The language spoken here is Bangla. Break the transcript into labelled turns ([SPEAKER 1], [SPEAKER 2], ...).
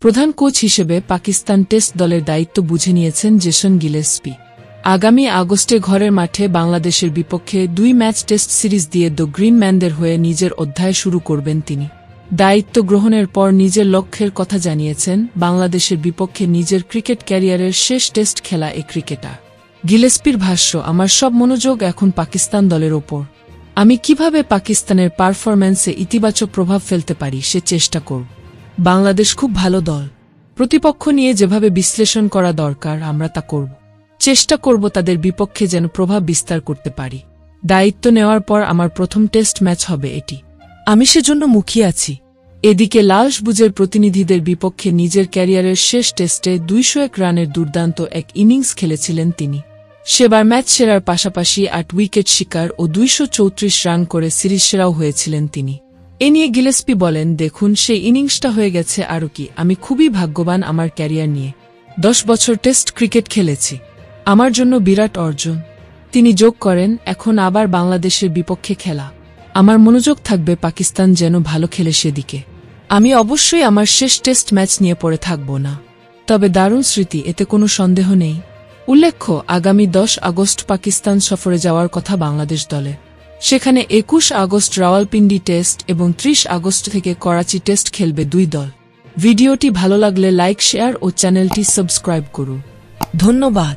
[SPEAKER 1] প্রধান কোচ হিসেবে পাকিস্তান টেস্ট দলের দায়িত্ব বুঝে নিয়েছেন জেসন গিলেস্পি। আগামী আগস্টে ঘরের মাঠে বাংলাদেশের বিপক্ষে 2 ম্যাচ টেস্ট সিরিজ দিয়ে দ্য গ্রিন ম্যানদের হয়ে নিজের অধ্যায় শুরু করবেন তিনি। দায়িত্ব গ্রহণের পর নিজের লক্ষ্যের কথা জানিয়েছেন বাংলাদেশের বিপক্ষে নিজের ক্রিকেট ক্যারিয়ারের শেষ টেস্ট খেলা এই ক্রিকেটার। গিলেস্পির ভাষ্য, আমার সব মনোযোগ এখন পাকিস্তান দলের ওপর। আমি কিভাবে পাকিস্তানের পারফরম্যান্সে ইতিবাচক প্রভাব ফেলতে পারি সে চেষ্টা করব। বাংলাদেশ খুব ভালো দল। প্রতিপক্ষ নিয়ে যেভাবে বিশ্লেষণ করা দরকার আমরা তা করব। চেষ্টা করব তাদের বিপক্ষে যেন প্রভাব বিস্তার করতে পারি। দায়িত্ব নেওয়ার পর আমার প্রথম টেস্ট ম্যাচ হবে এটি। আমি সেজন্য মুখিয়ে আছি। এদিকে লাল সবুজের প্রতিনিধিদের বিপক্ষে নিজের ক্যারিয়ারের শেষ টেস্টে 201 রানের দুর্দান্ত এক ইনিংস খেলেছিলেন তিনি। সেবার ম্যাচ সেরার পাশাপাশি 8 উইকেট শিকার ও 234 রান করে সিরিজ সেরাও হয়েছিলেন তিনি। এ নিয়ে গিলেস্পি বলেন, দেখুন সেই ইনিংসটা হয়ে গেছে আরও কি। আমি খুবই ভাগ্যবান আমার ক্যারিয়ার নিয়ে। 10 বছর টেস্ট ক্রিকেট খেলেছি। আমার জন্য বিরাট অর্জন। তিনি যোগ করেন, এখন আবার বাংলাদেশের বিপক্ষে খেলা। আমার মনোযোগ থাকবে পাকিস্তান যেন ভালো খেলে সেদিকে। আমি অবশ্যই আমার শেষ টেস্ট ম্যাচ নিয়ে পড়ে থাকব না। তবে দারুণ স্মৃতি, এতে কোনো সন্দেহ নেই। উল্লেখ্য, আগামী 10 আগস্ট পাকিস্তান সফরে যাওয়ার কথা বাংলাদেশ দলে। সেখানে 21 আগস্ট রাওয়ালপিন্ডি টেস্ট এবং 30 আগস্ট থেকে করাচি টেস্ট খেলবে 2 দল। ভিডিওটি ভালো লাগলে লাইক, শেয়ার ও চ্যানেলটি সাবস্ক্রাইব করুন। ধন্যবাদ।